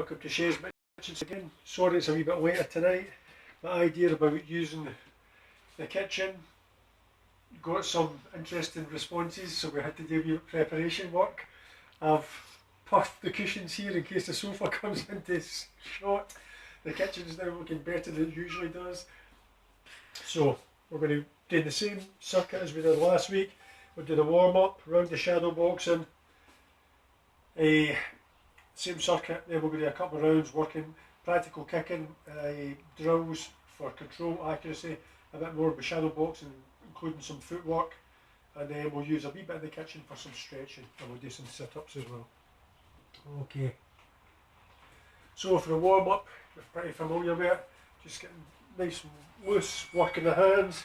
welcome to Shay's Kitchen again. Sorry it's a wee bit later tonight. My idea about using the kitchen got some interesting responses, so we had to do a wee preparation work. I've puffed the cushions here in case the sofa comes into shot. The kitchen is now looking better than it usually does. So we're going to do the same circuit as we did last week. We'll do the warm up, round the shadow boxing, same circuit, then we're going to do a couple of rounds working practical kicking, drills for control, accuracy, a bit more with shadow boxing, including some footwork, and then we'll use a wee bit in the kitchen for some stretching, and we'll do some sit-ups as well. Okay, so for the warm up, we're pretty familiar with it, just getting nice and loose, working the hands,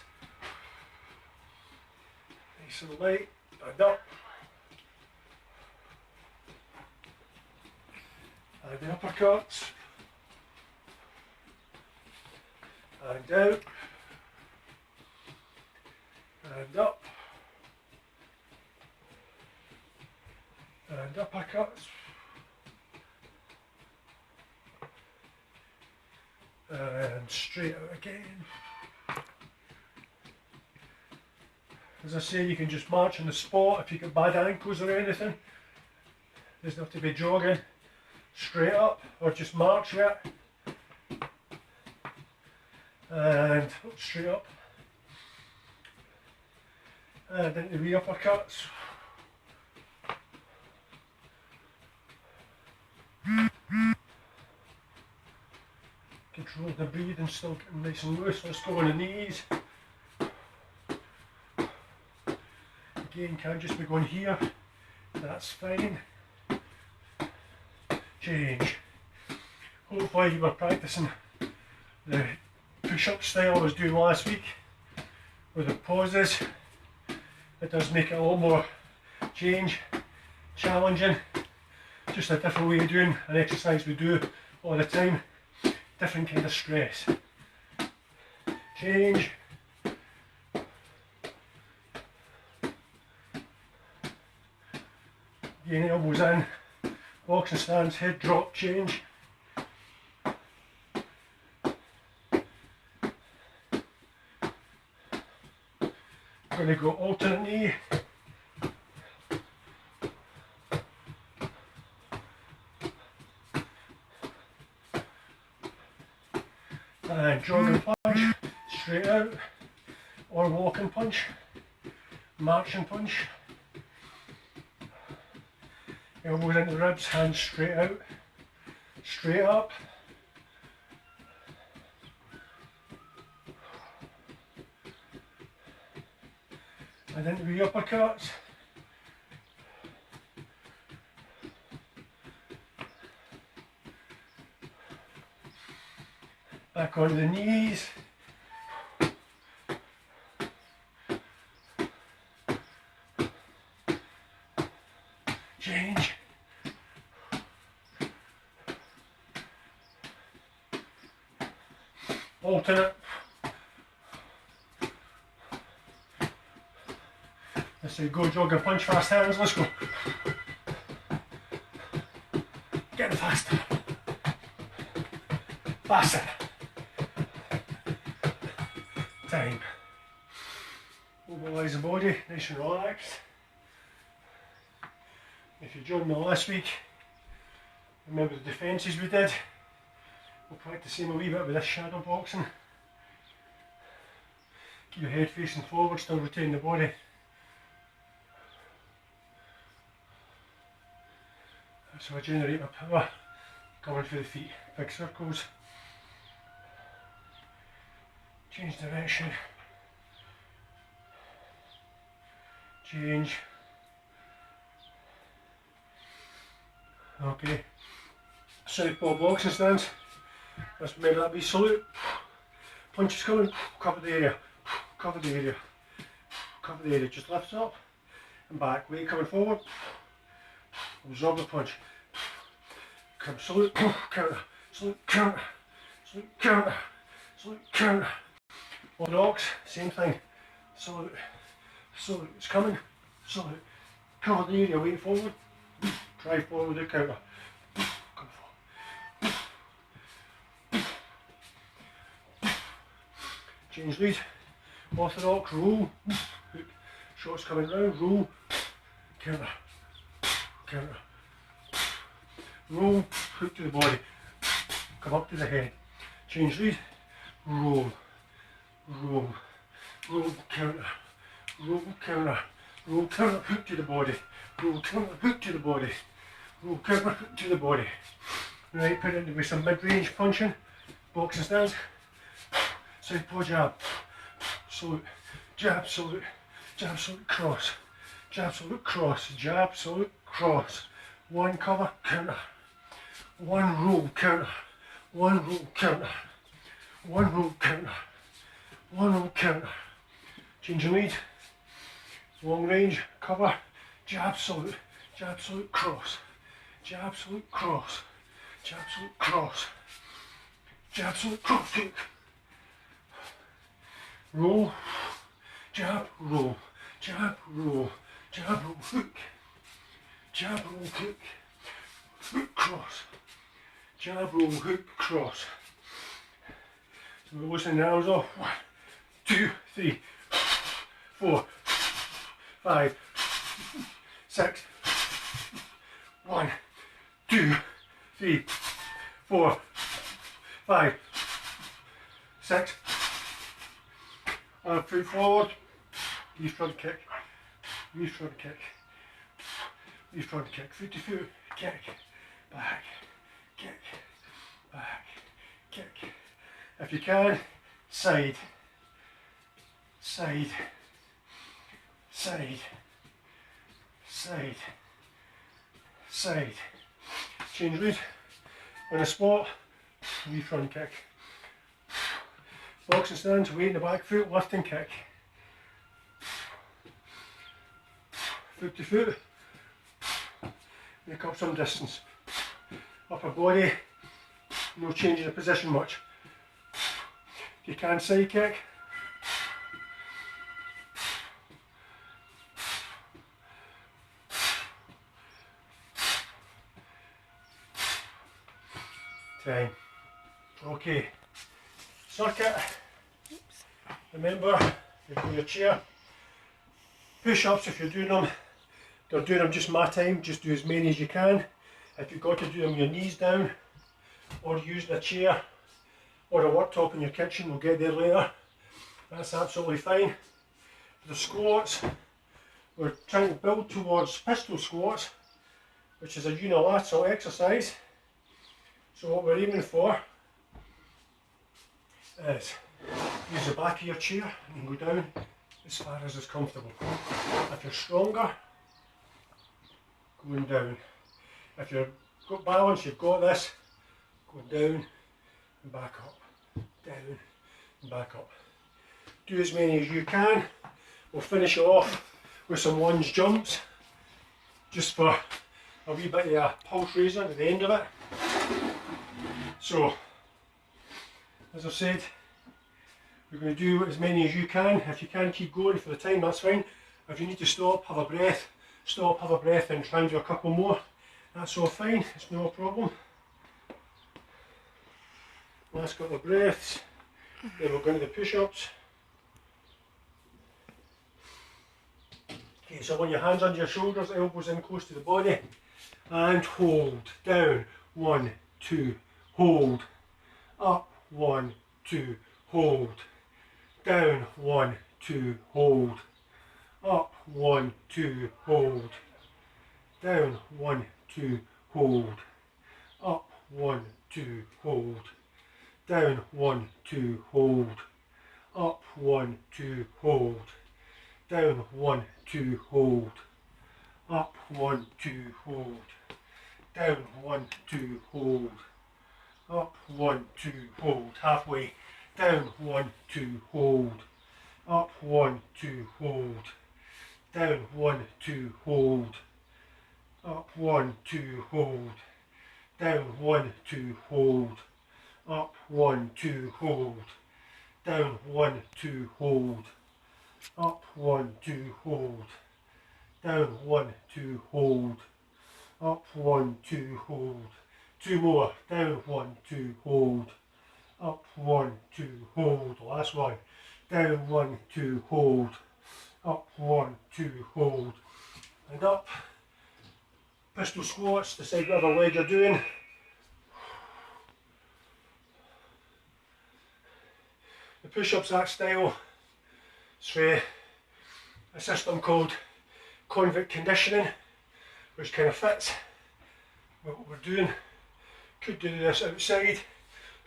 nice and light, and up. And the uppercuts, and down, and up, and uppercuts, and straight out again. As I say, you can just march on the spot if you've got bad ankles or anything. Doesn't have to be jogging. Straight up, or just march with it, and straight up, and into the uppercuts, control the breathing, still getting nice and loose. Let's go on the knees. Again, can't just be going here, that's fine. Change. Hopefully you were practicing the push-up style I was doing last week with the pauses. It does make it a lot more challenging, just a different way of doing an exercise we do all the time, different kind of stress. Change. Again, elbows in. Boxing stance, head drop, change. Going to go alternate knee. And jogging punch, straight out, or walking punch, marching punch. Elbows into the ribs, hands straight out, straight up. And into the uppercuts. Back onto the knees. Change. Alternate. Let's say go jog and punch, fast hands, let's go. Getting faster. Faster. Time. Mobilise the body, nice and relaxed. If you joined me last week, remember the defences we did. We'll practice the same a wee bit with this shadow boxing. Keep your head facing forward, still retain the body. So I generate my power coming through the feet, big circles. Change direction. Change. Okay. Southpaw boxing stance. Let's remember that wee salute. Punches coming, cover the area, cover the area, cover the area. Just lift up and back. Weight coming forward. Absorb the punch. Come salute, counter, salute, counter, salute, counter, salute, counter. Orthodox, same thing. Salute, salute, it's coming. Salute, cover the area, weight forward. Drive forward the counter. Come forward. change lead, orthodox, roll, hook, shots coming round, roll, counter, counter, roll, hook to the body, come up to the head, change lead, roll, roll, roll, counter, roll, counter, roll, counter, hook to the body, roll, counter, hook to the body, roll, counter, hook to the body. Right, put it into some mid-range punching, boxing stance, southpaw jab, salute, jab, salute, cross, jab, salute, cross, jab, salute, cross, one cover, counter, one roll, counter, one roll, counter, one roll, counter, one roll, counter, change your lead, long range, cover, jab, salute, cross, jab, salute, cross, jab, salute, cross, jab, salute, cross, kick, roll, jab, roll, jab, roll, jab, roll, hook, jab, roll, hook, hook, cross, jab, roll, hook, cross. So we're loosening the arms off. 1, 2, 3, 4, 5, 6. 1, 2, 3, 4, 5, 6. Foot forward, knee front kick, knee front kick, knee front kick, foot to foot, kick, back, kick, back, kick. If you can, side, side, side, side, side. Change lead, on a spot, knee front kick. Boxing stance, weight in the back foot, lift and kick. Foot to foot, make up some distance. Upper body, no changing the position much. If you can, side kick. Time. Okay. Circuit. Remember, you do your chair. Push-ups, if you're doing them, they're doing them just my time, just do as many as you can. If you've got to do them with your knees down, or using a chair, or a worktop in your kitchen, we'll get there later. That's absolutely fine. The squats, we're trying to build towards pistol squats, which is a unilateral exercise. So what we're aiming for is use the back of your chair and go down as far as is comfortable. If you're stronger, going down. If you've got balance, you've got this, going down and back up, down and back up. Do as many as you can. We'll finish it off with some lunge jumps, just for a wee bit of a pulse raiser at the end of it. So, as I said, we're going to do as many as you can. If you can keep going for the time, that's fine. If you need to stop, have a breath, stop, have a breath, and try and do a couple more. That's all fine, it's no problem. Last couple of breaths, then we're going to the push-ups. Okay, so I want your hands under your shoulders, elbows in close to the body, and hold, down, 1, 2, hold, up, 1, 2, hold, down, 1, 2, hold, up, 1, 2, hold, down, 1, 2, hold, up, 1, 2, hold, down, 1, 2, hold, up, 1, 2, hold, down, 1, 2, hold, up, 1, 2, hold, down, 1, 2, hold, up, 1, 2, hold, halfway, down, 1, 2, hold, up, 1, 2, hold, down, 1, 2, hold, up, 1, 2, hold, down, 1, 2, hold, up, 1, 2, hold, down, 1, 2, hold, up, 1, 2, hold, down, 1, 2, hold, up, 1, 2, hold, 2 more, down, 1, 2, hold, Up, 1, 2, hold. Last one. Down, 1, 2, hold. Up, 1, 2, hold. And up. Pistol squats, decide whatever leg you're doing. The push-ups that style, it's a system called convict conditioning, which kind of fits with what we're doing. Could do this outside,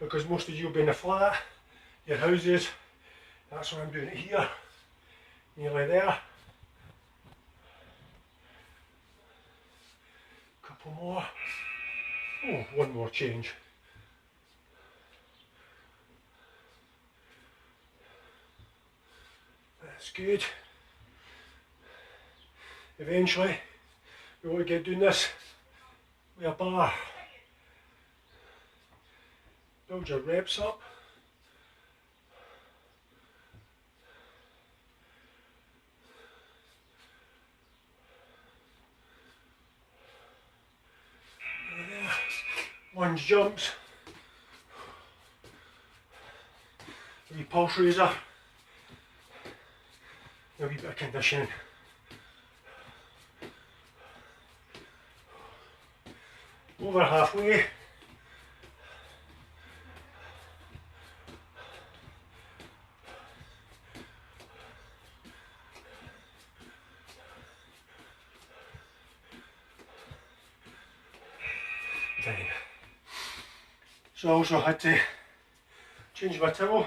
because most of you will be in the flat, your houses. That's why I'm doing it here, nearly there. Couple more. Oh, one more change. That's good. Eventually, we want to get doing this with a bar. Build your reps up. There. Lunge jumps. A wee pulse raiser. A wee bit of conditioning. Over halfway. Time. So I also had to change my towel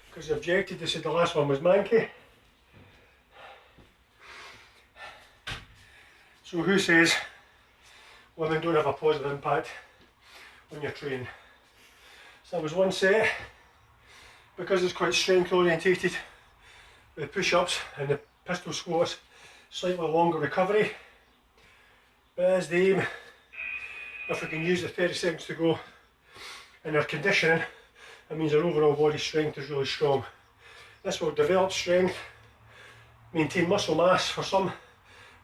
because they objected. They said the last one was manky. So who says women don't have a positive impact on your training? So that was one set. Because it's quite strength orientated, the push-ups and the pistol squats, slightly longer recovery. But as the aim, if we can use the 30 seconds to go in our conditioning, that means our overall body strength is really strong. This will develop strength, maintain muscle mass. For some,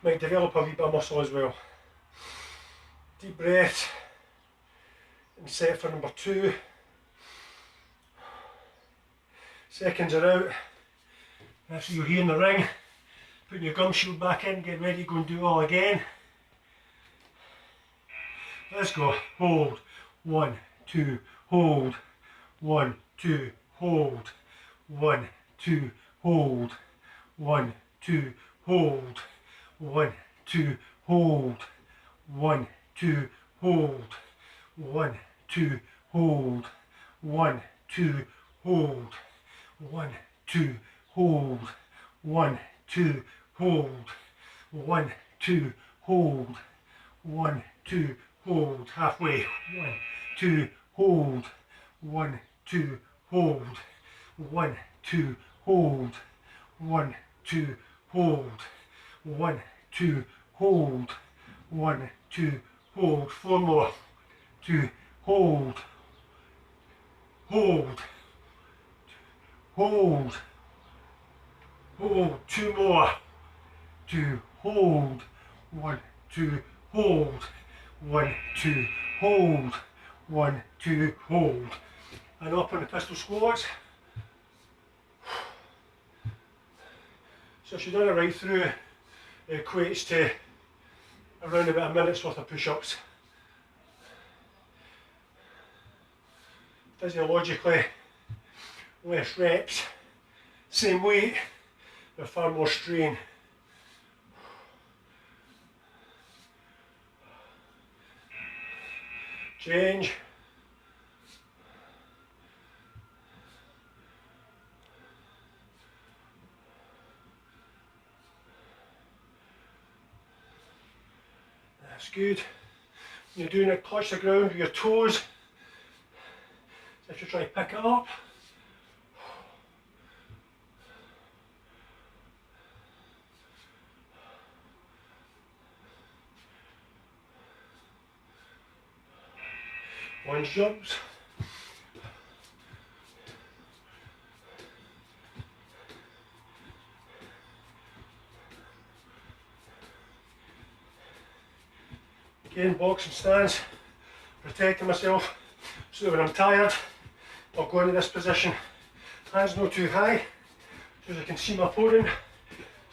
might develop a wee bit of muscle as well. Deep breath, and set for number 2. Seconds are out. After you're here in the ring, putting your gum shield back in, get ready to go and do it all again. Let's go. Hold. 1, 2, hold. 1, 2, hold. 1, 2, hold. 1, 2, hold. 1, 2, hold. 1, 2, hold. 1, 2, hold. 1, 2, hold. 1, 2, hold. 1, 2, hold. 1, 2, hold. 1, 2, hold. Halfway. 1, 2, hold. 1, 2, hold. 1, 2, hold. 1, 2, hold. 1, 2, hold. 1, 2, hold. 4 more. 2, hold. Hold. Hold. Hold. 2 more. 2, hold. 1, 2, hold. 1, 2, hold. 1, 2, hold. And up on the pistol squats. So if you've done it right through, it equates to around about a minute's worth of push-ups. Physiologically, less reps, same weight, but far more strain. Change. That's good. When you're doing it, clutch the ground with your toes. So if you try to pick it up. Lunge jumps. Again, boxing stance, protecting myself so that when I'm tired, I'll go into this position, hands not too high, so as I can see my opponent,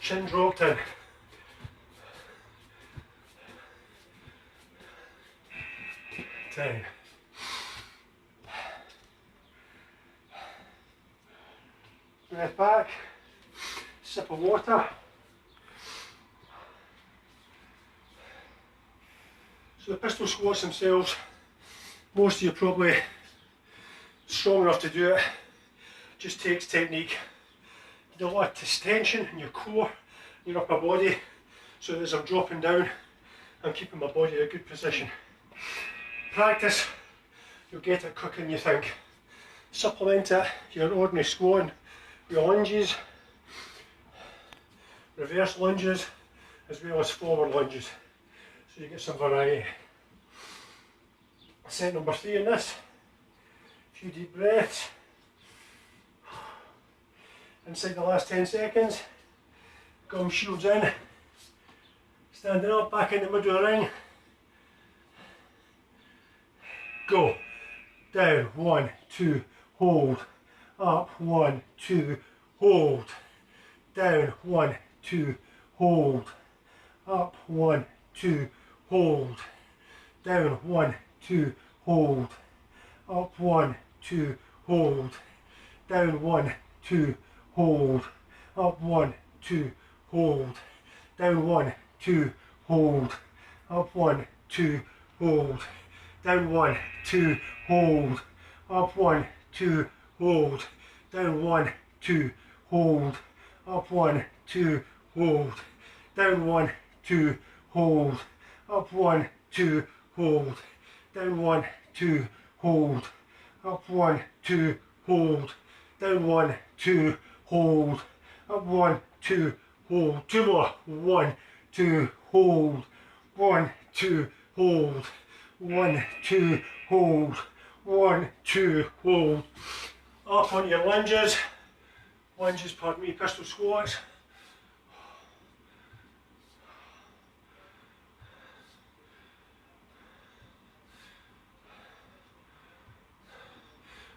chin dropped in. 10. Breath back, sip of water. So the pistol squats themselves, most of you are probably strong enough to do it, just takes technique. You need a lot of tension in your core, your upper body, so that as I'm dropping down, I'm keeping my body in a good position. Practice, you'll get it quicker than you think. Supplement it, your ordinary squatting, your lunges, reverse lunges, as well as forward lunges, so you get some variety. Set number 3 in this, a few deep breaths. Inside the last 10 seconds, gum shields in, standing up, back in the middle of the ring. Go, down, 1, 2, hold, up, 1, 2, hold, down, 1, 2, hold, up, 1, 2, hold, down, 1, 2, hold, up, 1, 2, hold, down, 1, 2, hold, up, 1, 2, hold, down, 1, 2, hold, up, 1, 2, hold, down, 1, 2, hold, up, 1, 2, hold, down, 1, 2, hold, up, 1, 2, hold, down, 1, 2, hold, up, 1, 2, hold, down, 1, 2, hold, up, 1, 2, hold, down, 1, 2, hold, up, 1, 2, hold, 2 more, 1, 2, hold, 1, 2, hold, 1, 2, hold, 1, 2, hold. Up on your lunges, pardon me, pistol squats.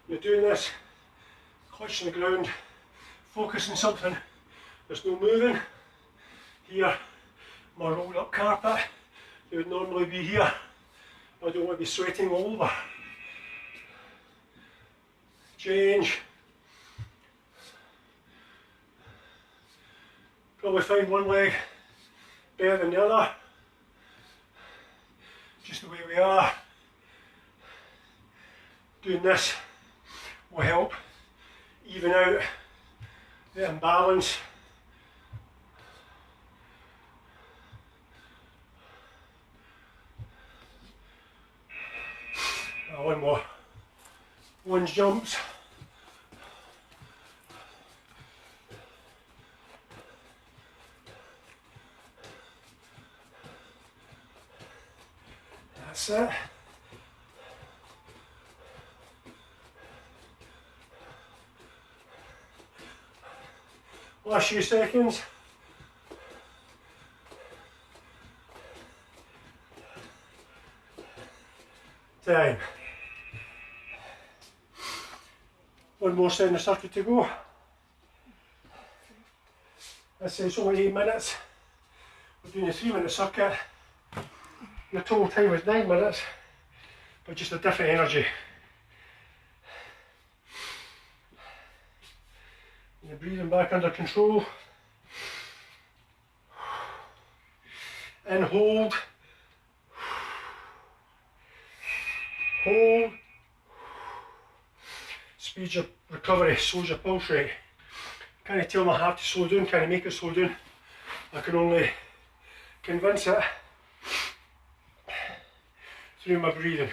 You're doing this, clutching the ground, focusing something, there's no moving. Here, my rolled up carpet, it would normally be here. I don't want to be sweating all over. Change. Probably find one leg better than the other. Just the way we are. Doing this will help even out the imbalance. One more. Lunge jumps. That's it. Last few seconds. Time. One more side of the circuit to go. This is only 8 minutes. We're doing a 3-minute circuit. Your total time is 9 minutes, but just a different energy. You're breathing back under control. And hold. Hold. Speed your recovery, slows your pulse rate. Can't you tell my heart to slow down? Can I make it slow down? I can only convince it through my breathing.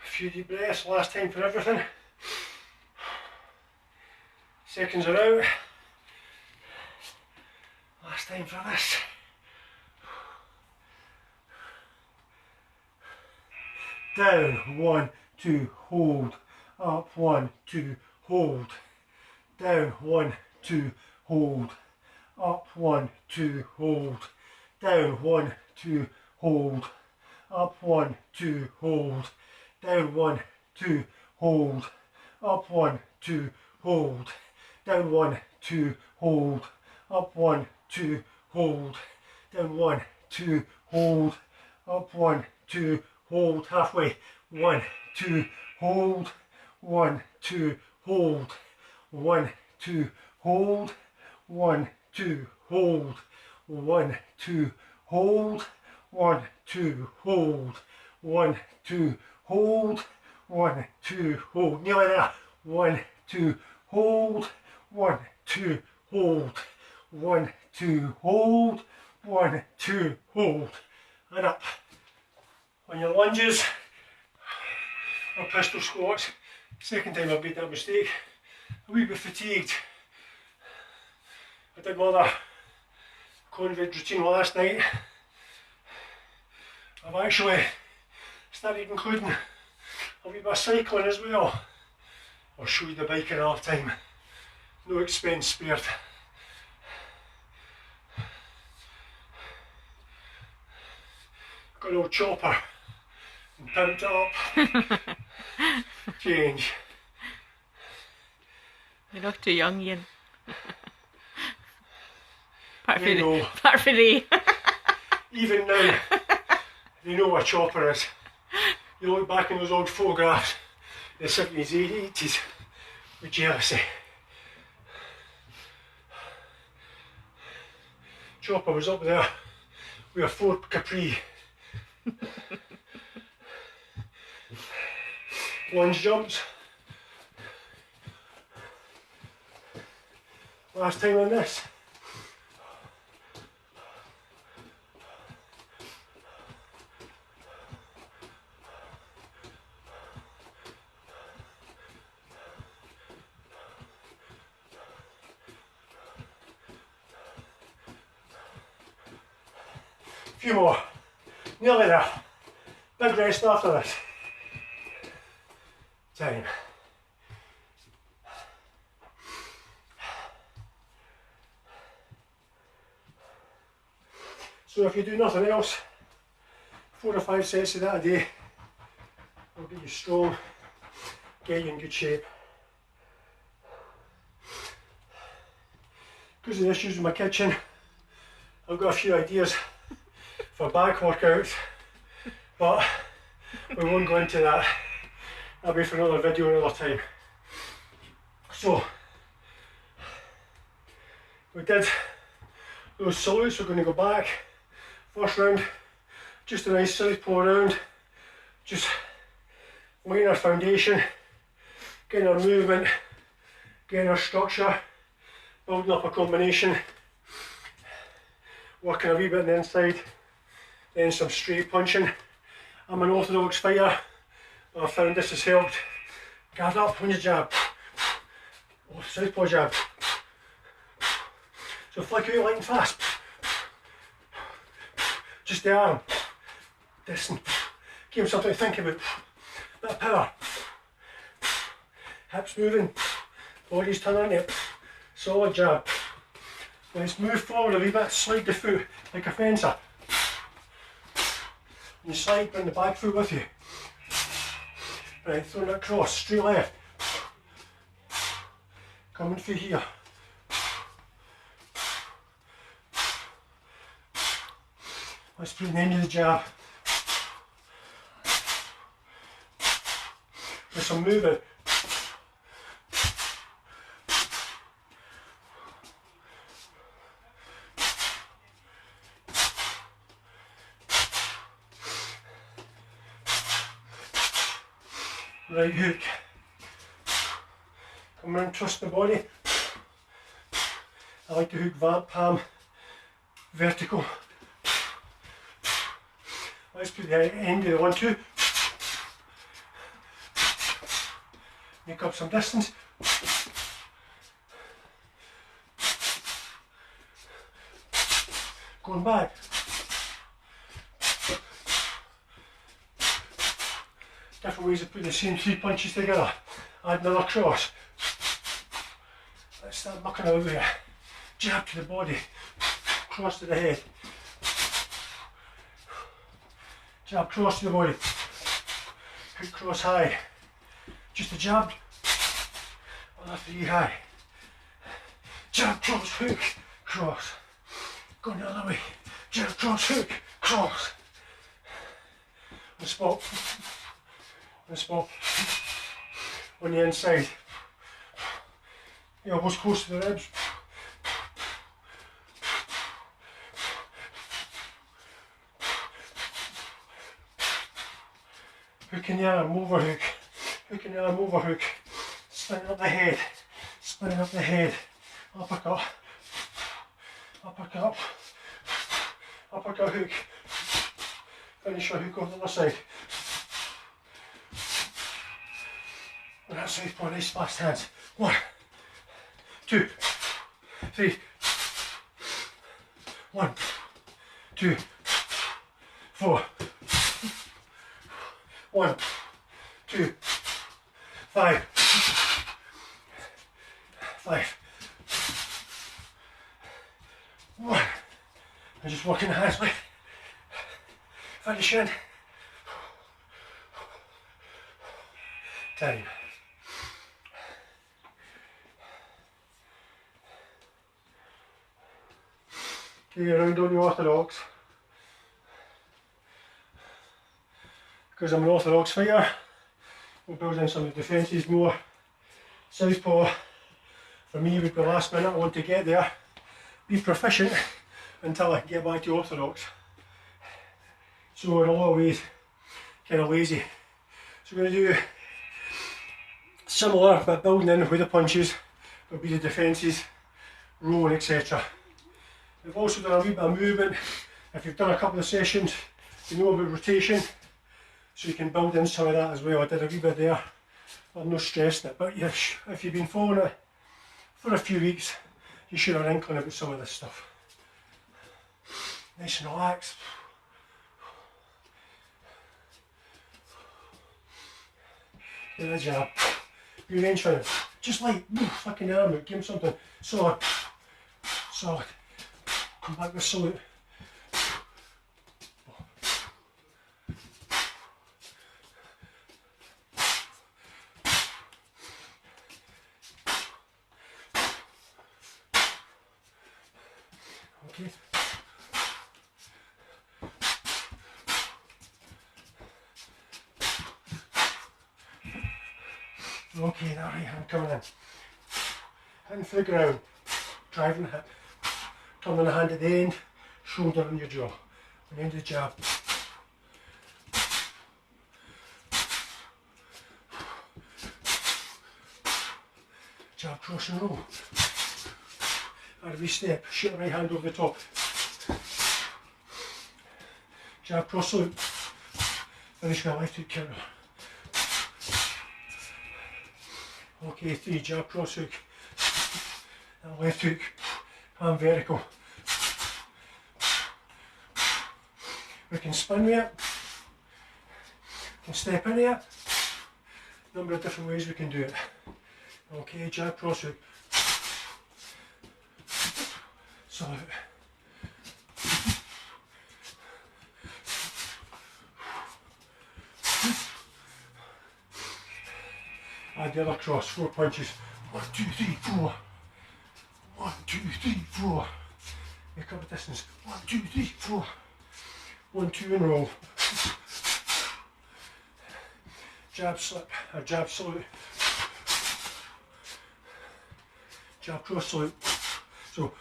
A few deep breaths, last time for everything. Seconds are out. Last time for this. Down, 1, 2, hold. Up, 1, 2, hold. Down, 1, 2, hold. Up, 1, 2, hold. Down, 1, 2, hold. Up, 1, 2, hold. Down, 1, 2, hold. up 1, 2, hold, down 1, 2, hold, up 1, 2, hold, down 1, 2, hold, up 1, 2, hold, halfway, 1, 2, hold, 1, 2, hold, 1, 2, hold, 1, 2, hold, 1, 2, hold, 1, 2, hold, 1, 2, hold, 1, 2, hold, nearly there, 1, 2, hold, 1, 2, hold, 1, 2, hold, 1, 2, hold, and up. On your lunges or pistol squats, second time I've made that mistake, a wee bit fatigued. I did another convict routine last night. I've actually started including a wee bit of cycling as well. I'll show you the bike in half time. No expense spared. Got an old chopper and pimped it up. Change. You're not too young, Ian. They Part for the even now, they know what a chopper is. You look back in those old photographs in the 70s, 80s with jealousy. Chopper was up there with a Ford Capri. Lunge jumps. Last time on this. A few more. Nearly there. Big rest after this. Time. So if you do nothing else, 4 or 5 sets of that a day will get you strong, get you in good shape. Because of the issues in my kitchen, I've got a few ideas for back workouts, but we won't go into that. That'll be for another video another time. So, we did those salutes, we're going to go back. First round, just a nice southpaw round, just laying our foundation, getting our movement, getting our structure, building up a combination, working a wee bit on the inside, then some straight punching. I'm an orthodox fighter, but I found this has helped. Guard up on your jab, southpaw jab. So flick out light and fast. Just the arm. Distant. Give him something to think about. Bit of power. Hips moving. Body's turning it. Solid jab. Let's move forward a wee bit. Slide the foot like a fencer. And you slide, bring the back foot with you. Right, throwing it across. Straight left. Coming through here. Let's put the end of the jab. With some movement. Right hook. Come around, trust the body. I like to hook palm vertical. Let's put the end of the 1-2. Make up some distance. Going back. Different ways of putting the same 3 punches together. Add another cross. Let's start mucking out there. Jab to the body. Cross to the head. Jab cross to the body. Hook cross high. Just a jab. On a 3 high. Jab, cross, hook, cross. Going the other way. Jab, cross, hook, cross. And spot. And spot. On the inside. Elbows close to the ribs. Hook in the arm, overhook. Hook in the arm, overhook. Spinning up the head. Spinning up the head. Uppercut. Uppercut. Uppercut hook. Finish your hook on the other side. On that side, for nice fast hands. 1, 2, 3. 1, 2, 4. 1, 2, 5. 5. 1. I'm just working the hands like finish in. Time. Okay, around on the orthodox. Because I'm an orthodox fighter, we'll build in some of the defences more. Southpaw, for me, would be last minute. I want to get there, be proficient until I can get back to orthodox. So in a lot of ways, kind of lazy. So we're going to do similar, but building in with the punches, will be the defences, rolling, etc. We've also done a wee bit of movement. If you've done a couple of sessions, you know about rotation, so you can build in some of that as well. I did a wee bit there, I'm not stressing it, but if you've been following it for a few weeks, you should have an inkling about some of this stuff. Nice and relaxed. Get a jab. Be range for it. Just like fucking arm out, give him something solid. Solid. Come back with salute. Okay. Okay, that right hand coming in. Hitting for the ground, driving the hip, turning the hand at the end, shoulder on your jaw. On the end of the jab. Jab, cross and roll. Add a wee step, shoot the right hand over the top. Jab, cross loop. Finish with a left hook counter. Okay, 3, jab, cross hook. And left hook, and vertical. We can spin with it. We can step into it. Number of different ways we can do it. Okay, jab, cross hook. Salute. Add the other cross, 4 punches. 1, 2, 3, 4. 1, 2, 3, 4. Make up a distance. 1, 2, 3, 4. 1, 2 and roll. Jab slip, or jab salute. Jab cross salute. So,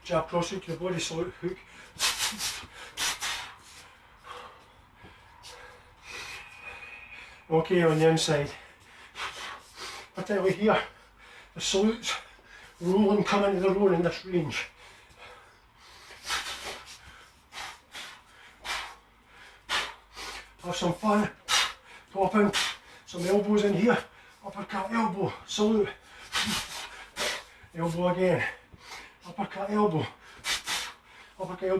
jab cross hook to the body, salute, hook. Okay, on the inside. Particularly here, the salutes, rolling, coming to the roll in this range. Have some fun, popping some elbows in here, uppercut, elbow, salute, elbow again, uppercut, elbow,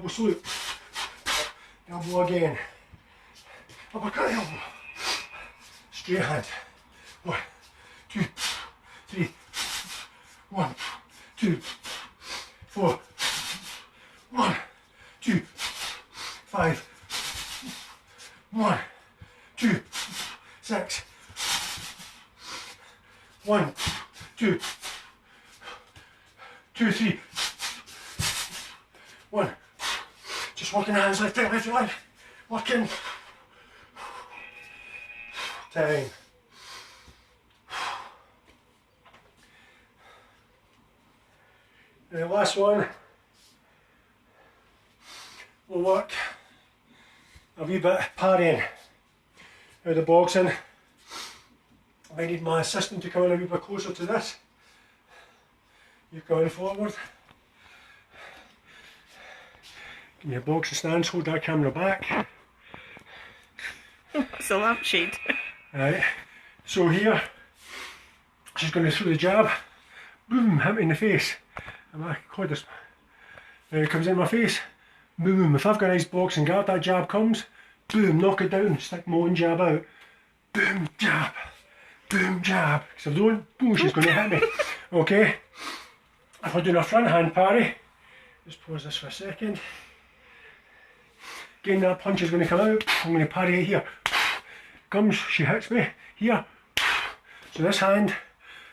salute, elbow again, uppercut, elbow, straight hand, 1, 2, 3, 1, 2, 4, 1, 2, 5, 1, 2, 6, 1, 2, 2, 3. 1. Just working hands left, right, left, right. Working. 10. And the last one, we'll work a wee bit parrying out of boxing. I might need my assistant to come in a wee bit closer to this. You going forward. Give me a boxing stance, hold that camera back. It's a lampshade. Right, so here, she's going to throw the jab, boom, hit me in the face. And I caught this. Now it comes in my face, boom. If I've got a nice boxing guard, that jab comes, boom, knock it down, stick my own jab out, boom, jab, boom, jab. Because if I don't, boom, she's going to hit me. Okay, if I'm doing a front hand parry, just pause this for a second. Again, that punch is going to come out, I'm going to parry it here. Comes, she hits me here. So this hand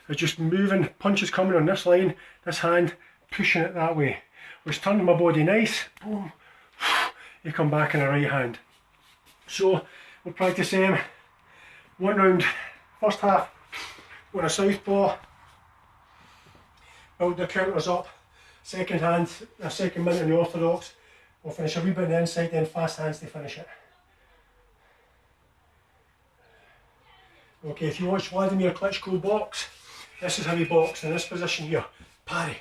is just moving, punches coming on this line, this hand pushing it that way, which turns my body nice. Boom, you come back in a right hand. So we'll practice one round, first half on a southpaw, build the counters up. Second hand, a second minute in the orthodox. We'll finish a wee bit on the inside, then fast hands to finish it. Okay, if you watch Vladimir Klitschko box, this is how he boxed in this position here. Parry,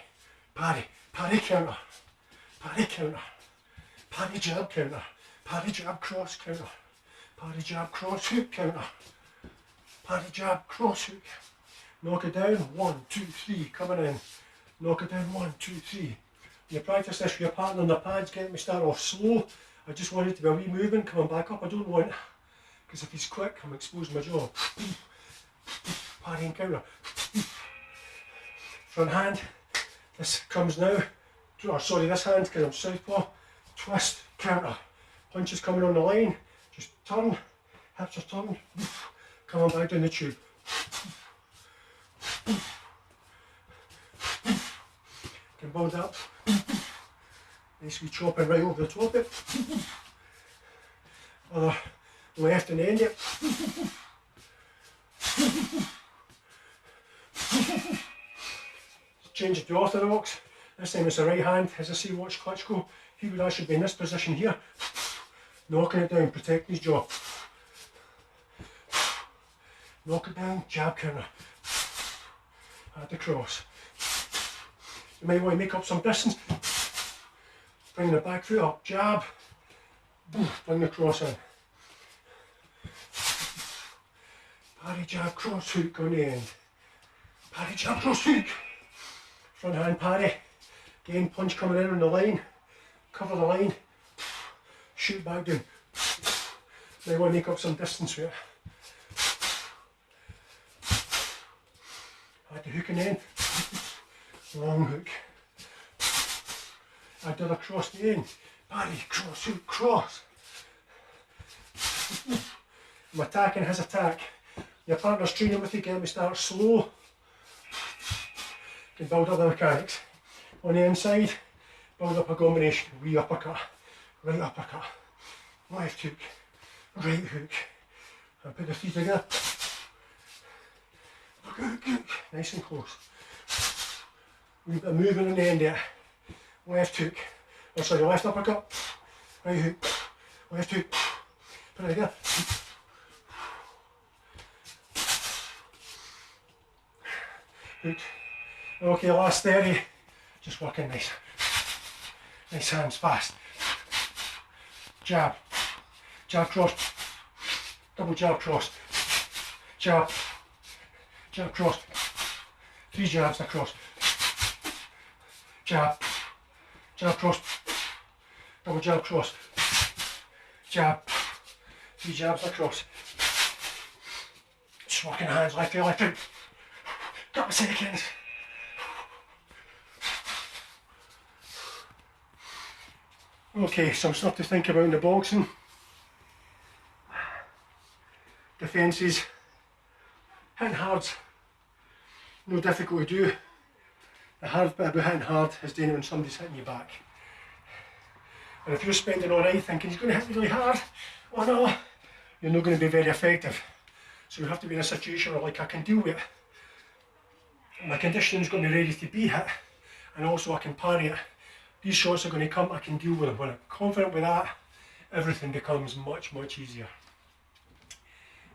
parry, parry counter, parry counter, parry jab counter, parry jab cross counter, parry jab cross hook counter, parry jab cross hook. Knock it down, 1, 2, 3, coming in. Knock it down, 1, 2, 3. You practice this with your partner on the pads, get me start off slow. I just want it to be a wee movement, coming back up. I don't want, because if he's quick, I'm exposing my jaw. Parry and counter. Front hand, this comes now. Oh, sorry, this hand, because I'm southpaw. Twist, counter. Punches coming on the line. Just turn, hips are turned. Coming back down the tube. Can build up. Nice wee chopping right over the top of it. Other left and end it. Change it to orthodox. This time it's a right hand. As I say, watch Klitschko. He would actually be in this position here. Knocking it down, protecting his jaw. Knock it down, jab counter. At the cross. You might want to make up some distance. Bring the back foot up, jab. Bring the cross in. Parry jab cross hook on the end. Parry jab cross hook. Front hand parry. Again, punch coming in on the line. Cover the line. Shoot back down. Now I want to make up some distance with it. Add the hook in the end. Long hook. Add the other cross to the end. Parry, cross, hook, cross. I'm attacking his attack. Your partner's training with you, get me start slow. You can build other mechanics. On the inside, build up a combination. Wee uppercut, right uppercut, left hook, right hook. And put the feet together. Hook, hook, nice and close. A wee bit of movement on the end there. Left hook, oh sorry, left uppercut, right hook, left hook. Put it together. Hook. Okay, last 30. Just working nice. Nice hands, fast. Jab. Jab cross. Double jab cross. Jab. Jab cross. 3 jabs across. Jab. Jab cross. Double jab cross. Jab. 3 jabs across. Just working hands left to left out. Couple seconds. Okay, some stuff to think about in the boxing. Defences, hitting hard, no difficult to do. The hard bit about hitting hard is doing it when somebody's hitting you back. And if you're spending all night thinking he's going to hit me really hard, oh no, you're not going to be very effective. So you have to be in a situation where like I can deal with it. My conditioning's going to be ready to be hit, and also I can parry it. These shots are going to come, I can deal with them. When I'm confident with that, everything becomes much, much easier.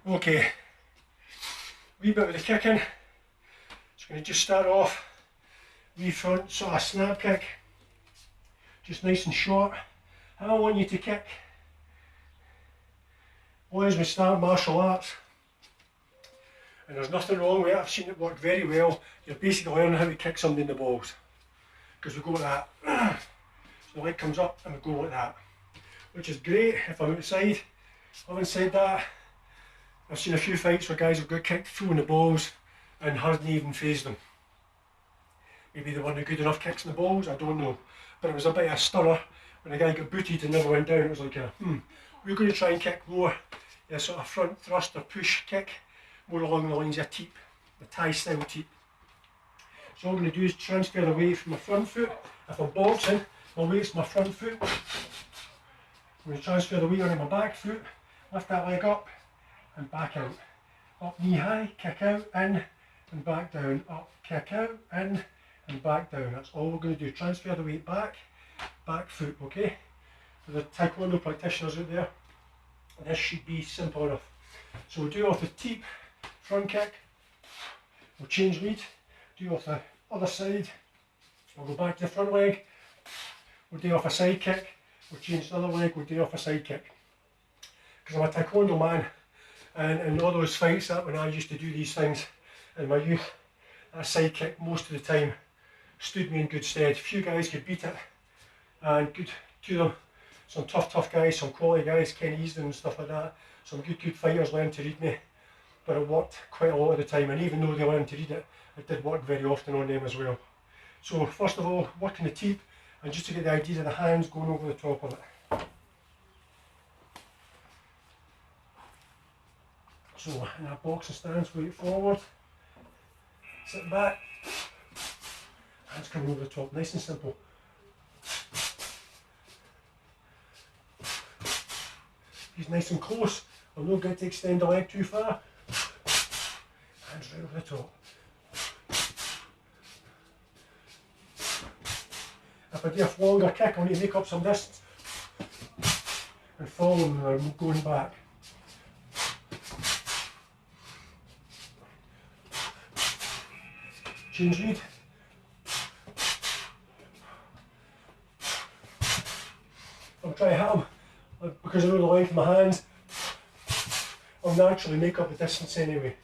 Okay, wee bit with the kicking. Just going to just start off, wee front sort of snap kick, just nice and short. How I want you to kick. Boys, we start martial arts, and there's nothing wrong with it. I've seen it work very well. You're basically learning how to kick somebody in the balls, because we go like that. So the leg comes up and we go like that, which is great if I'm outside. Having said that, I've seen a few fights where guys have got kicked full in the balls and hasn't even phased them. Maybe they weren't good enough kicks in the balls, I don't know. But it was a bit of a stunner when the guy got booted and never went down. It was like we're going to try and kick more a sort of front thrust or push kick, more along the lines of a teep, the Thai style teep. So all I'm going to do is transfer the weight from my front foot. If I'm boxing, my weight's my front foot. I'm going to transfer the weight onto my back foot, lift that leg up and back out. Up knee high, kick out, in and back down. Up, kick out, in and back down. That's all we're going to do. Transfer the weight back, back foot, okay? For the Taekwondo practitioners out there, this should be simple enough. So we'll do off the teep, front kick, we'll change lead, do off the other side, we'll go back to the front leg, we'll do off a side kick, we'll change the other leg, we'll do off a side kick. Because I'm a Taekwondo man, and in all those fights that when I used to do these things in my youth, that side kick most of the time stood me in good stead. Few guys could beat it, and good to them. Some tough guys, some quality guys, Kenny Easton and stuff like that. Some good fighters learned to read me, but it worked quite a lot of the time, and even though they learned to read it, it did work very often on them as well. So first of all, working the teep, and just to get the idea of the hands going over the top of it. So in our boxing stance, weight forward, sit back, hands coming over the top, nice and simple. He's nice and close. I'm not going to extend the leg too far. Hands right over the top. If I do a longer kick, I need to make up some distance and follow them when I'm going back. Change lead. I'm trying to hit him. Because I know the length of my hands, I'll naturally make up the distance anyway.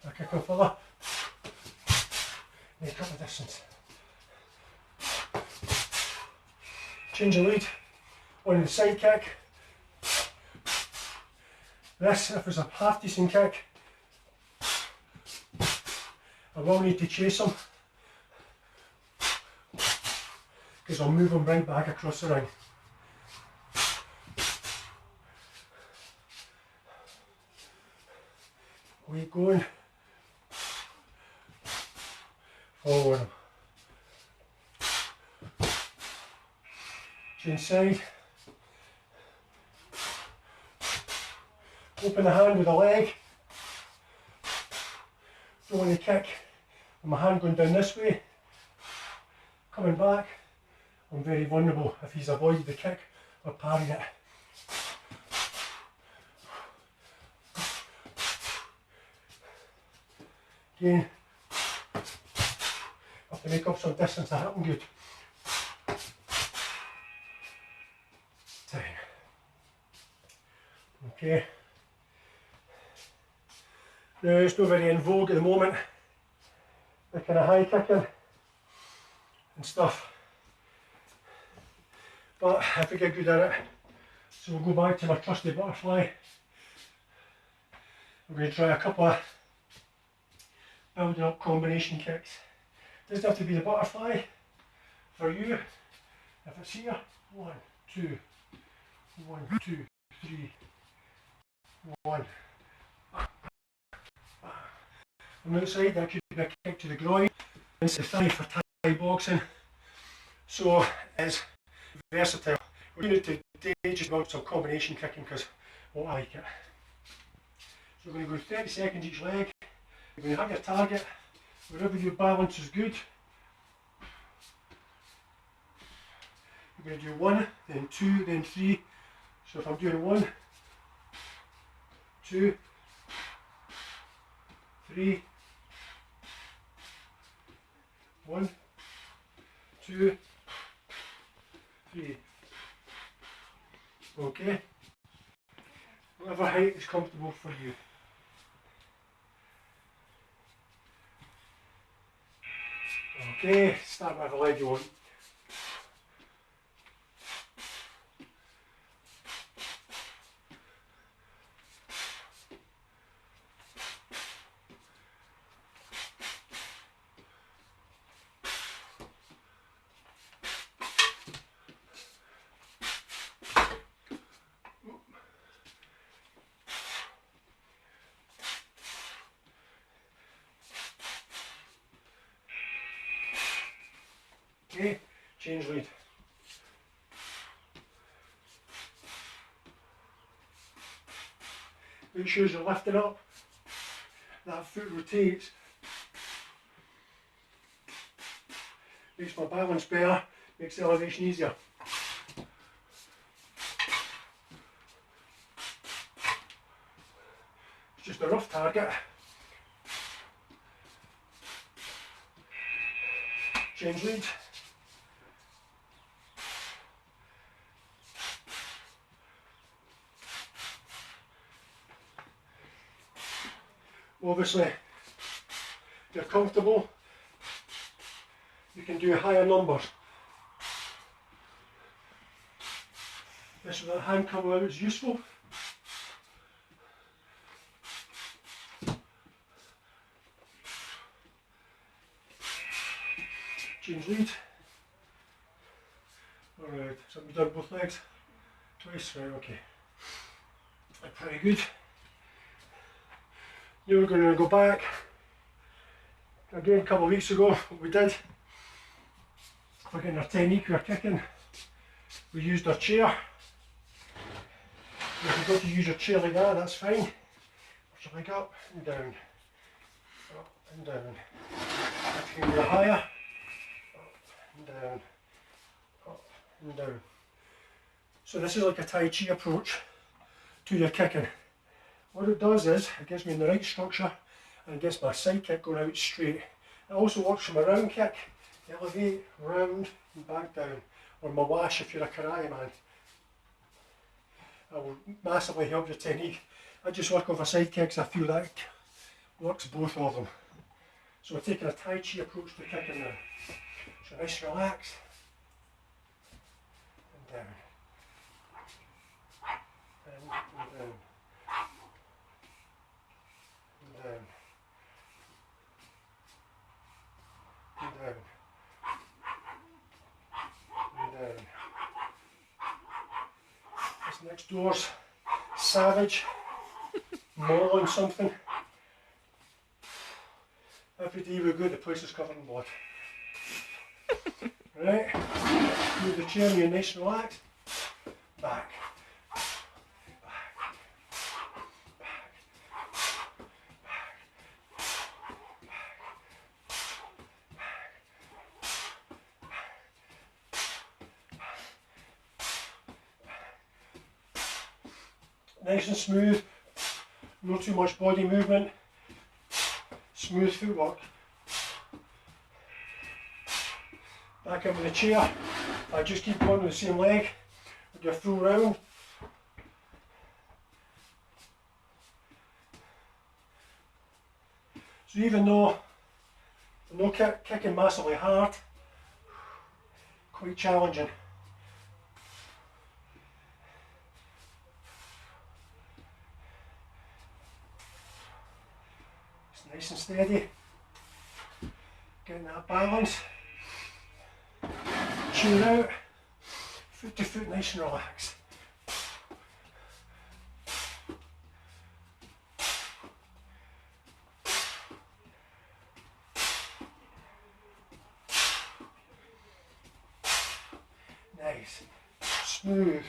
I kick him further, make up the distance. Change the lead on the side kick. This, if it's a half decent kick, I will need to chase him, because I'll move him right back across the ring. Weight going, forward him. Change side. Open the hand with the leg. Don't want to kick with my hand going down this way. Coming back, I'm very vulnerable if he's avoided the kick or parried it. Again, have to make up some distance to hit him good. Time. Okay. Now it's not very in vogue at the moment, the kind of high kicking and stuff, but if I get good at it, so we'll go back to my trusty butterfly. We're going to try a couple of building up combination kicks. Doesn't have to be the butterfly for you, If it's here, 1, 2, 1, 2, 3, 1. On the outside, that could be a kick to the groin. It's the thigh for Thai boxing. So it's versatile. We're going to today just about some combination kicking because I like it. So we're going to go 30 seconds each leg. When you have your target, wherever your balance is good, you're going to do 1, then 2, then 3. So if I'm doing 1, 2, 3, 1, 2, 3. Okay? Whatever height is comfortable for you. Okay, start with the leg you want. Okay, change lead. Make sure you're lifting up, that foot rotates, makes my balance better, makes the elevation easier. It's just a rough target. Change lead. Obviously, if you're comfortable, you can do higher numbers. This with that hand coming out is useful. Change lead. Alright, so we've done both legs twice, right, okay. Pretty good. Now we're going to go back again a couple of weeks ago. What we did for getting our technique, we were kicking, we used our chair. If you've got to use your chair like that, that's fine. Push your leg up and down, up and down. If you can go higher, up and down, up and down. So this is like a Tai Chi approach to your kicking. What it does is, it gives me the right structure and it gets my side kick going out straight. It also works from a round kick, elevate, round and back down. Or my wash if you're a karate man. That will massively help your technique. I just work off a side kicks, I feel that works both of them. So we're taking a Tai Chi approach to kicking now. So nice relax. And down. And down. Down, and down, and down. This next door's savage, mauling something. Every day we go, the place is covered in blood. Right, move the chair and you're nice and relaxed. Back. Nice and smooth, not too much body movement, smooth footwork. Back up with the chair, I just keep going with the same leg, with your full round. So even though I'm not kicking massively hard, quite challenging. Nice and steady, getting that balance, chin out, Foot to foot, nice and relaxed. Nice, smooth.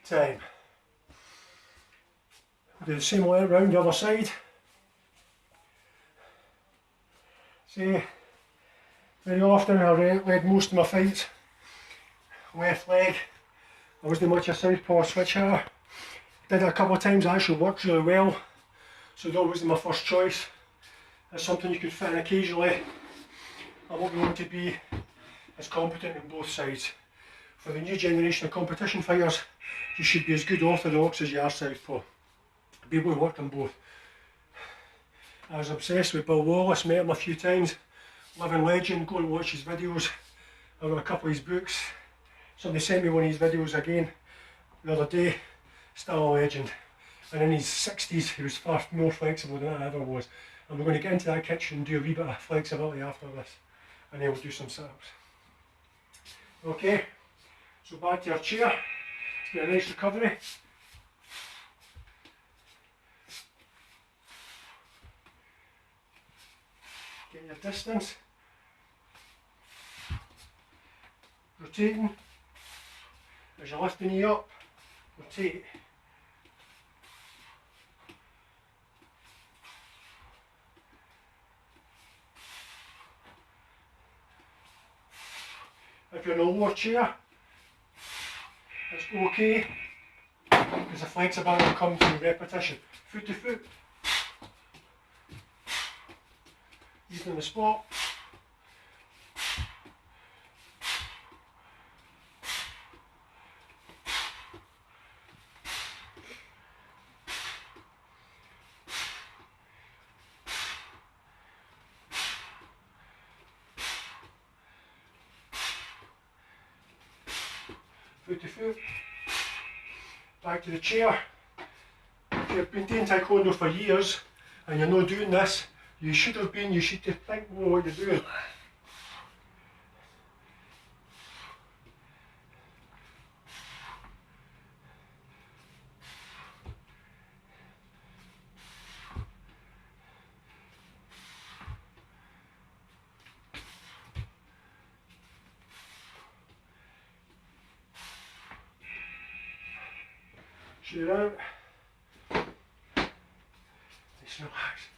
Time. Do the same way around the other side. See, very often I led most of my fights left leg. I wasn't much a southpaw switch hitter. Did it a couple of times, it actually worked really well, so that wasn't my first choice. It's something you can fit in occasionally. I won't be able to be as competent on both sides. For the new generation of competition fighters, you should be as good orthodox as you are southpaw. Be able to work on both. I was obsessed with Bill Wallace, met him a few times. Living legend, go and watch his videos. I've got a couple of his books. Somebody sent me one of his videos again the other day. Still a legend. And in his 60s he was far more flexible than I ever was. And we're going to get into that kitchen and do a wee bit of flexibility after this. And then we'll do some sit-ups. Okay, so back to our chair. It's been a nice recovery. Get your distance. Rotating. As you lift the knee up, rotate. If you're in a lower chair, it's okay, because the flexibility will come through repetition. Foot to foot. Using the spot. Foot to foot. Back to the chair. If you've been doing taekwondo for years and you're not doing this, you should think more what you're doing. Shoot it out. Nice and relaxed.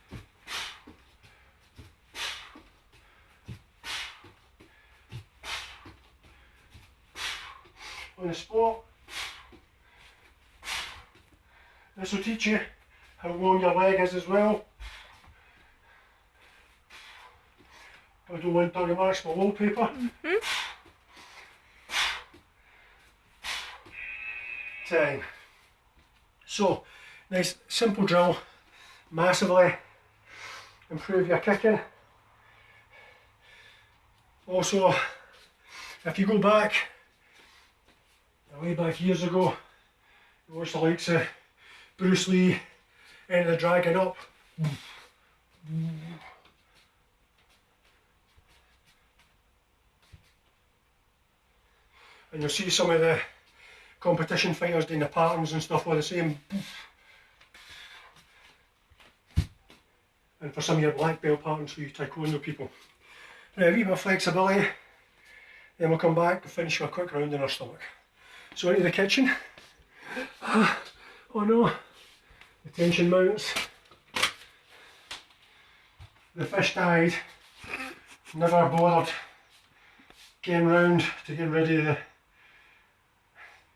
On the spot. This will teach you how long your leg is as well. I don't want 30 marks for wallpaper. Time. So, nice simple drill, massively improve your kicking. Also, if you go back, way back years ago, you watch the likes of Bruce Lee, Enter the Dragon up. And you'll see some of the competition fighters doing the patterns and stuff with the same. And for some of your black belt patterns for you taekwondo people. Now a wee bit of flexibility, then we'll come back and finish with a quick round in our stomach. So into the kitchen. Oh no, the tension mounts. The fish died, never bothered getting round to getting rid of the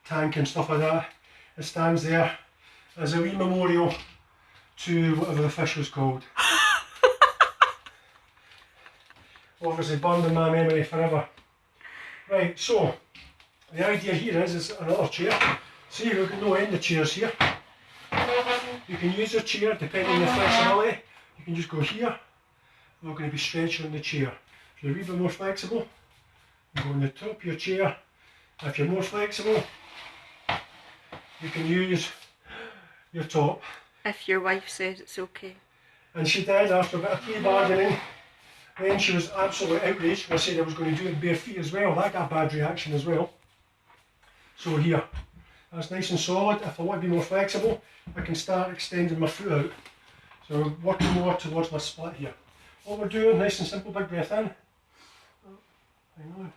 tank and stuff like that. It stands there as a wee memorial to whatever the fish was called. Obviously burned in my memory forever. Right, so the idea here is another chair. See, we've got no end of chairs here. You can use your chair depending on your flexibility. You can just go here. We're going to be stretching on the chair. If you're a wee bit more flexible, you go on the top of your chair. If you're more flexible, you can use your top If your wife says it's okay. And she did after a bit of plea bargaining. Then she was absolutely outraged when I said I was going to do it bare feet as well. That got a bad reaction as well. So here, that's nice and solid. If I want to be more flexible, I can start extending my foot out. So we're working more towards my split here. What we're doing, nice and simple, big breath in. Hang on.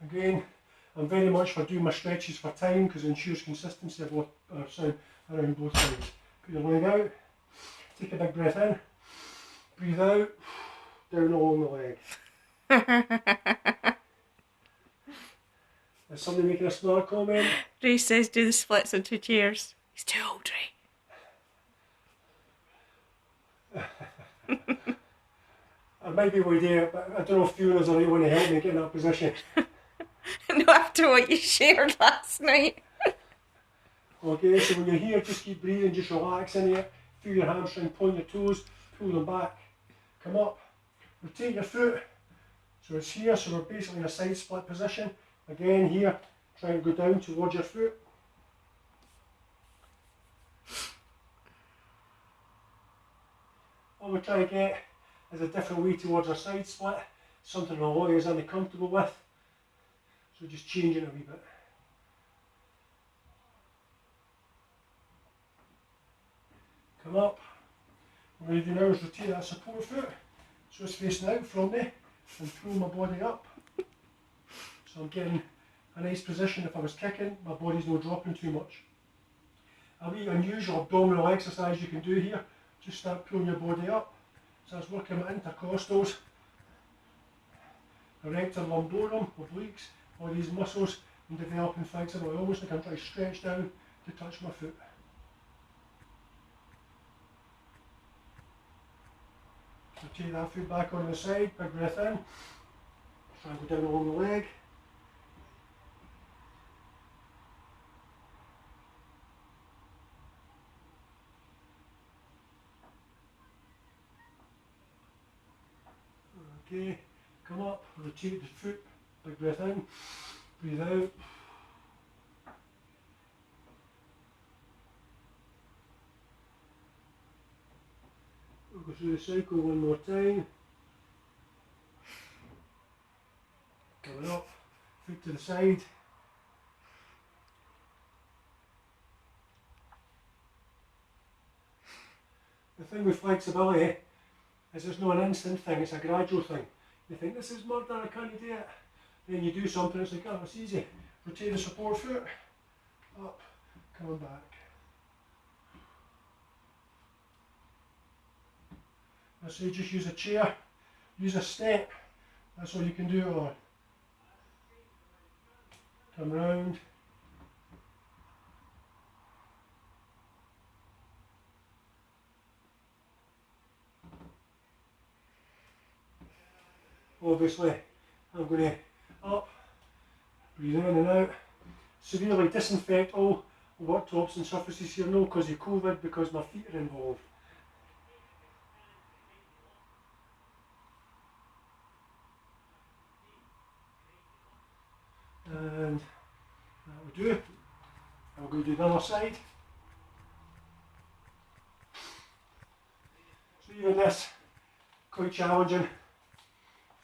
Again, I'm very much for doing my stretches for time because it ensures consistency of what sound around both sides. Put your leg out, take a big breath in, breathe out, down along the leg. Is somebody making a smart comment? Ray says do the splits on 2 chairs. He's too old, Ray. I might be able to do it, but I don't know if Fiona's really want to help me get in that position. No, after what you shared last night. Okay, so when you're here, just keep breathing, just relax in here. Feel your hamstring, point your toes, pull them back. Come up, rotate your foot. So it's here, so we're basically in a side split position. Again here, try and go down towards your foot. What we're trying to get is a different way towards our side split, something our lawyers aren't comfortable with. So just changing a wee bit. Come up. What we're going to do now is rotate that support foot so it's facing out from me and pull my body up. So I'm getting a nice position. If I was kicking, my body's not dropping too much. A wee unusual abdominal exercise you can do here, just start pulling your body up. So that's working my intercostals, erector lumborum, obliques, all these muscles, and developing flexibility, almost like I'm trying to stretch down to touch my foot. So take that foot back on the side, big breath in, try and go down along the leg. Okay, come up, rotate the foot, big breath in, breathe out. We'll go through the cycle one more time. Coming up, foot to the side. The thing with flexibility is it's not an instant thing, it's a gradual thing. You think this is murder, I can't do it. Then you do something, it's like, oh, it's easy. Rotate the support foot, up, coming back. I say just use a chair, use a step, that's all you can do, or come round. Obviously, I'm going to up, breathe in and out, severely disinfect all worktops and surfaces here, no because of COVID, because my feet are involved. And that will do. I'm going to do the other side. So even this, quite challenging.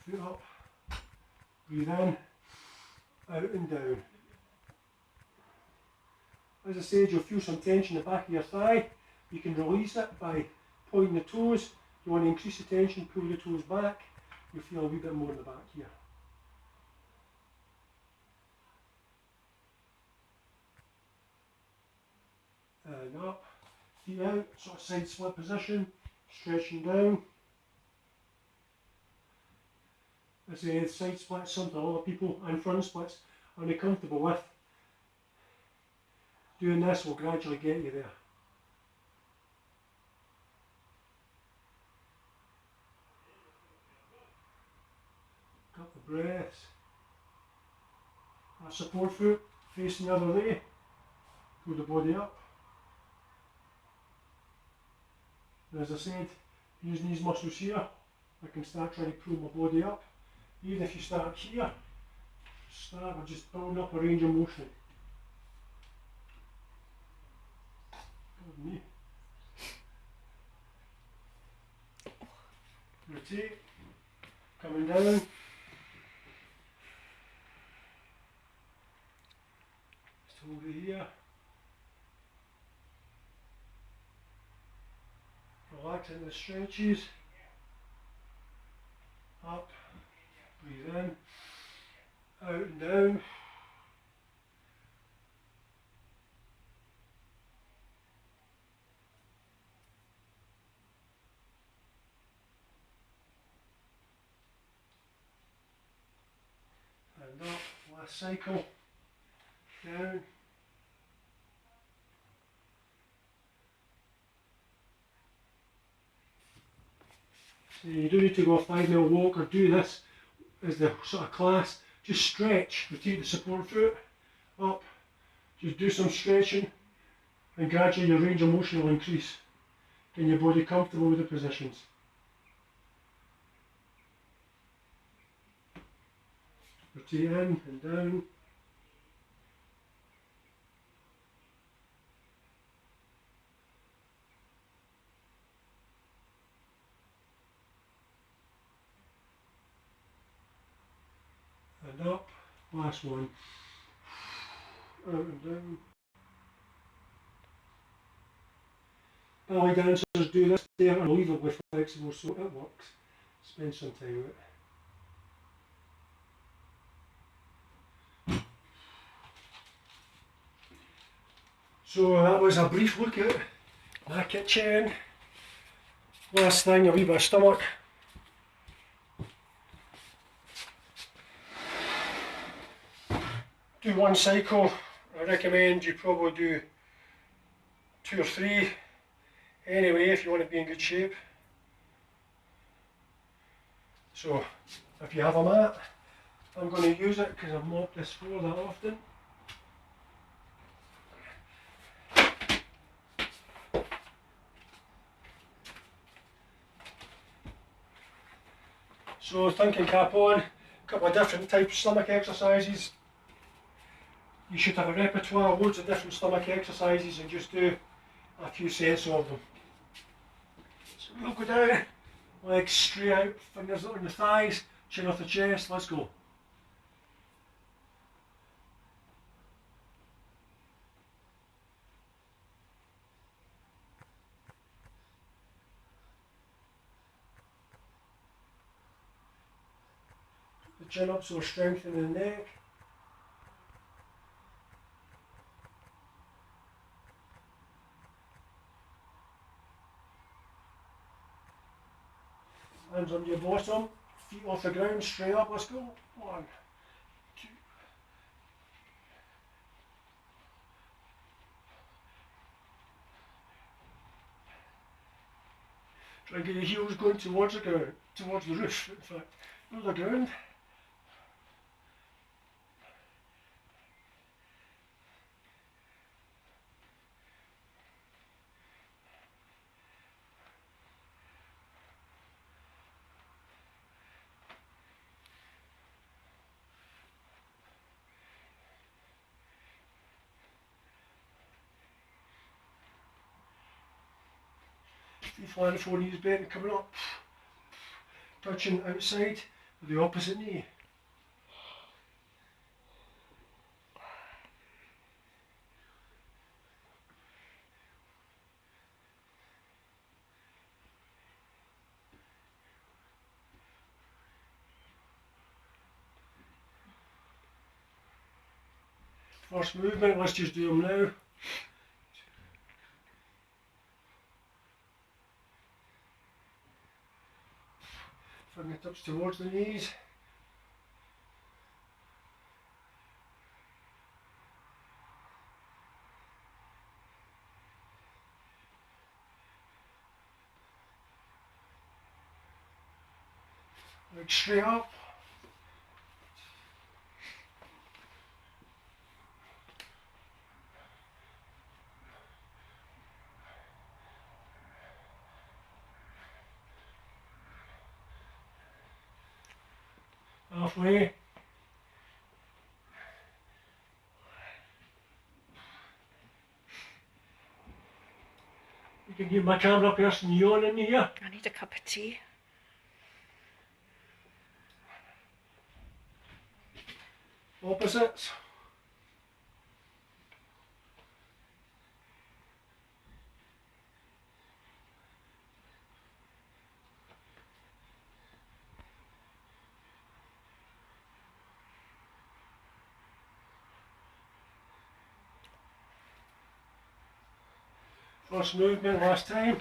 Foot up, breathe in, out and down. As I said, you'll feel some tension in the back of your thigh. You can release it by pointing the toes. You want to increase the tension, pull the toes back. You'll feel a wee bit more in the back here. And up, feet out, sort of side split position, stretching down. I say side splits, something a lot of people and front splits are uncomfortable with. Doing this will gradually get you there. Couple of breaths. That support foot facing the other way. Pull the body up. And as I said, using these muscles here, I can start trying to pull my body up. Even if you start here, start by just building up a range of motion. Pardon me. Rotate. Coming down. Just hold it here. Relaxing the stretches. Up. Breathe in. Out and down. And up. Last cycle. Down. So you don't need to go a 5 mile walk or do this as the sort of class. Just stretch, rotate the support foot up, just do some stretching and gradually your range of motion will increase. Getting your body comfortable with the positions. Rotate in and down. And up, last one. Out and down. Ballet dancers do this, they are unbelievably flexible, so it works. Spend some time with it. So that was a brief look at my kitchen. Last thing, a wee bit of stomach. Do one cycle. I recommend you probably do 2 or 3 anyway if you want to be in good shape. So if you have a mat, I'm going to use it because I've mopped this floor that often. So thinking cap on, a couple of different types of stomach exercises. You should have a repertoire of loads of different stomach exercises and just do a few sets of them. So we'll go down, legs straight out, fingers on the thighs, chin off the chest, let's go. The chin up so we're strengthening the neck. Hands on your bottom, feet off the ground, straight up, let's go. 1, 2. Try and get your heels going towards the ground, towards the roof, in fact, not the ground. Feet flat, 4 knees bent, coming up, touching outside with the opposite knee. First movement, let's just do them now. Fingertips towards the knees. Legs straight up. Halfway. You can hear my camera person yawning here. I need a cup of tea. Opposites. First movement last time.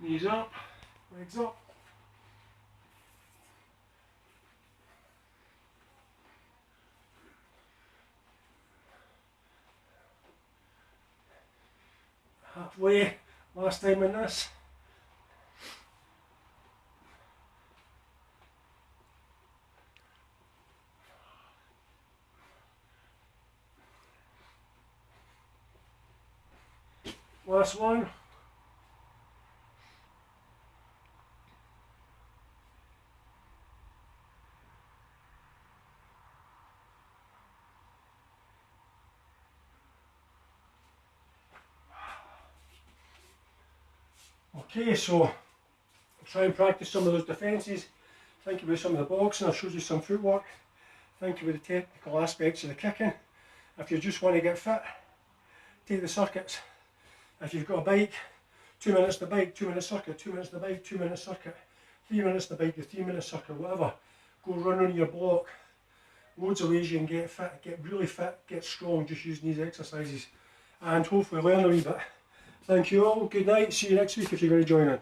Knees up, legs up. Halfway, last time in this. Last one. Okay, so I'll try and practice some of those defences. Thank you with some of the boxing. I showed you some footwork. Thank you with the technical aspects of the kicking. If you just want to get fit, take the circuits. If you've got a bike, 2 minutes the bike, 2 minute circuit, 2 minutes the bike, 2 minute circuit, 3 minutes the bike, the 3 minute circuit, whatever. Go run on your block. Loads of ways you can get fit, get really fit, get strong just using these exercises, and hopefully learn a wee bit. Thank you all, good night, see you next week if you're going to join in.